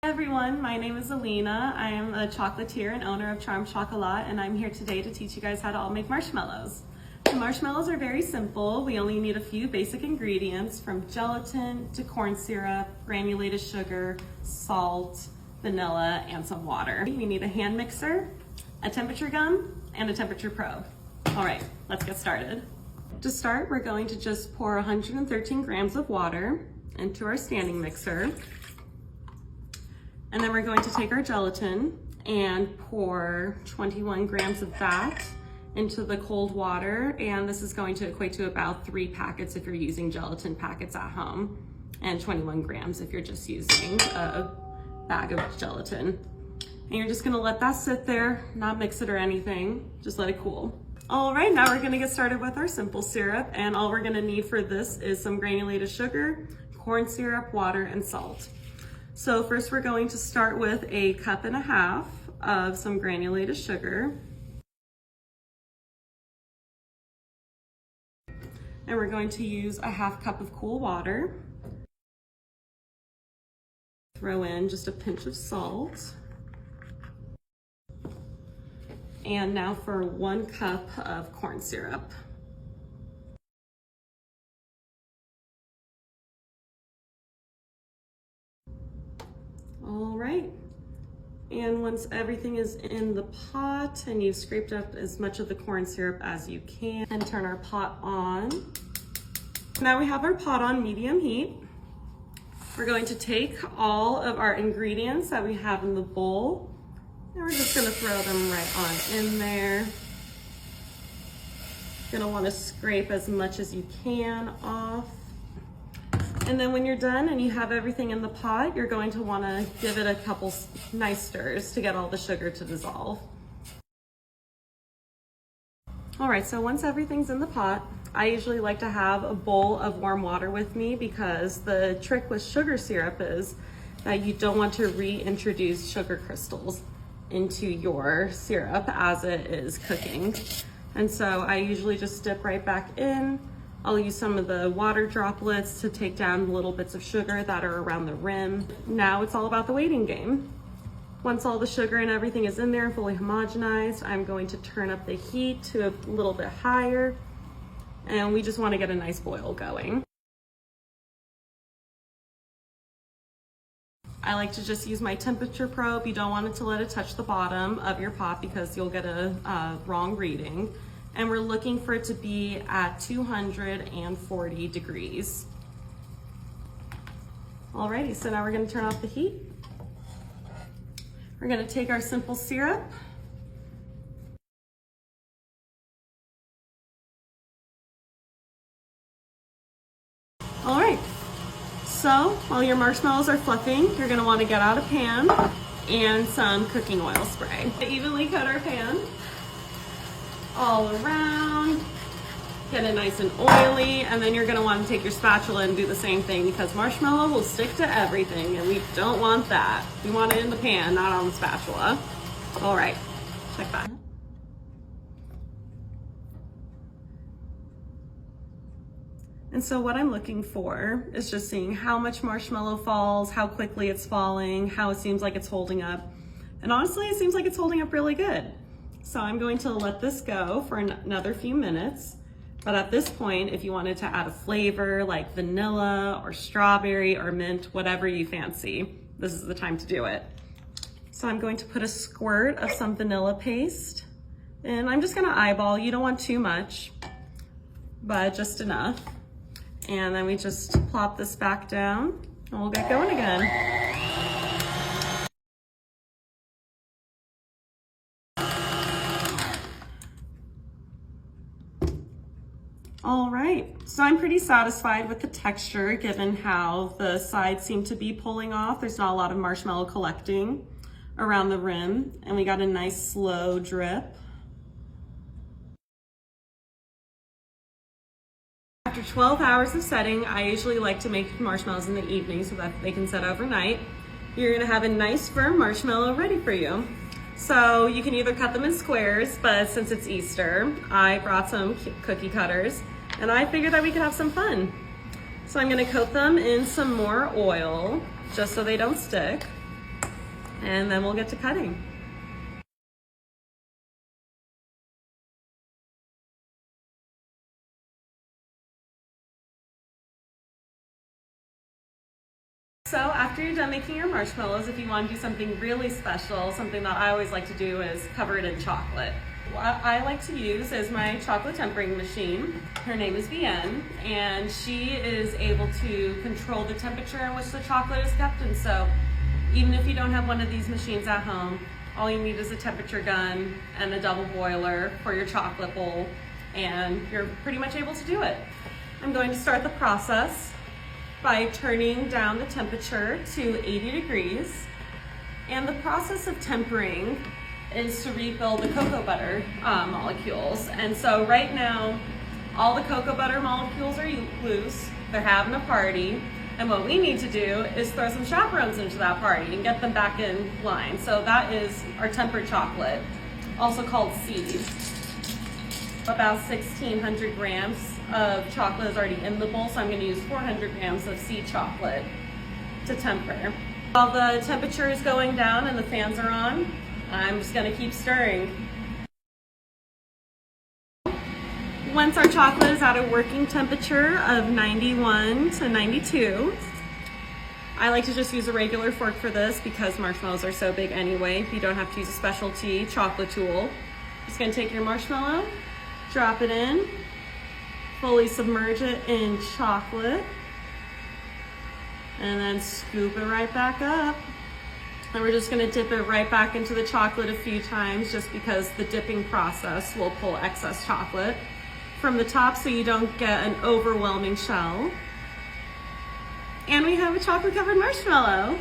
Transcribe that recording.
Hi everyone, my name is Alina. I am a chocolatier and owner of Charm Chocolat, and I'm here today to teach you guys how to all make marshmallows. The marshmallows are very simple. We only need a few basic ingredients from gelatin to corn syrup, granulated sugar, salt, vanilla, and some water. We need a hand mixer, a temperature gun, and a temperature probe. All right, let's get started. To start, we're going to just pour 113 grams of water into our standing mixer. And then we're going to take our gelatin and pour 21 grams of that into the cold water. And this is going to equate to about 3 packets if you're using gelatin packets at home, and 21 grams if you're just using a bag of gelatin. And you're just gonna let that sit there, not mix it or anything, just let it cool. All right, now we're gonna get started with our simple syrup. And all we're gonna need for this is some granulated sugar, corn syrup, water, and salt. So first we're going to start with 1.5 cups of some granulated sugar. And we're going to use 1/2 cup of cool water. Throw in just a pinch of salt. And now for 1 cup of corn syrup. All right, and once everything is in the pot and you've scraped up as much of the corn syrup as you can, and turn our pot on. Now we have our pot on medium heat. We're going to take all of our ingredients that we have in the bowl, and we're just gonna throw them right on in there. You're gonna wanna scrape as much as you can off. And then when you're done and you have everything in the pot, you're going to want to give it a couple nice stirs to get all the sugar to dissolve. All right, so once everything's in the pot, I usually like to have a bowl of warm water with me, because the trick with sugar syrup is that you don't want to reintroduce sugar crystals into your syrup as it is cooking. And so I usually just dip right back in. I'll use some of the water droplets to take down little bits of sugar that are around the rim. Now it's all about the waiting game. Once all the sugar and everything is in there and fully homogenized, I'm going to turn up the heat to a little bit higher, and we just want to get a nice boil going. I like to just use my temperature probe. You don't want it to let it touch the bottom of your pot because you'll get a wrong reading. And we're looking for it to be at 240 degrees. Alrighty, so now we're gonna turn off the heat. We're gonna take our simple syrup. All right, so while your marshmallows are fluffing, you're gonna wanna get out a pan and some cooking oil spray. Evenly coat our pan all around, get it nice and oily, and then you're gonna want to take your spatula and do the same thing, because marshmallow will stick to everything and we don't want that. We want it in the pan, not on the spatula. All right, check that. And so what I'm looking for is just seeing how much marshmallow falls, how quickly it's falling, how it seems like it's holding up. And honestly, it seems like it's holding up really good. So I'm going to let this go for another few minutes. But at this point, if you wanted to add a flavor like vanilla or strawberry or mint, whatever you fancy, this is the time to do it. So I'm going to put a squirt of some vanilla paste, and I'm just gonna eyeball. You don't want too much, but just enough. And then we just plop this back down and we'll get going again. All right, so I'm pretty satisfied with the texture given how the sides seem to be pulling off. There's not a lot of marshmallow collecting around the rim, and we got a nice slow drip. After 12 hours of setting, I usually like to make marshmallows in the evening so that they can set overnight. You're gonna have a nice firm marshmallow ready for you. So you can either cut them in squares, but since it's Easter, I brought some cookie cutters, and I figured that we could have some fun. So I'm gonna coat them in some more oil just so they don't stick. and then we'll get to cutting. So after you're done making your marshmallows, if you want to do something really special, something that I always like to do is cover it in chocolate. What I like to use is my chocolate tempering machine. Her name is Vienne, and she is able to control the temperature in which the chocolate is kept. And so even if you don't have one of these machines at home, all you need is a temperature gun and a double boiler for your chocolate bowl, and you're pretty much able to do it. I'm going to start the process by turning down the temperature to 80 degrees. And the process of tempering is to rebuild the cocoa butter molecules. And so right now, all the cocoa butter molecules are loose, they're having a party, and what we need to do is throw some chaperones into that party and get them back in line. So that is our tempered chocolate, also called seed. About 1,600 grams of chocolate is already in the bowl, so I'm going to use 400 grams of seed chocolate to temper. While the temperature is going down and the fans are on, I'm just going to keep stirring. Once our chocolate is at a working temperature of 91 to 92, I like to just use a regular fork for this because marshmallows are so big anyway. You don't have to use a specialty chocolate tool. Just going to take your marshmallow, drop it in, fully submerge it in chocolate, and then scoop it right back up. And we're just gonna dip it right back into the chocolate a few times just because the dipping process will pull excess chocolate from the top so you don't get an overwhelming shell. And we have a chocolate covered marshmallow.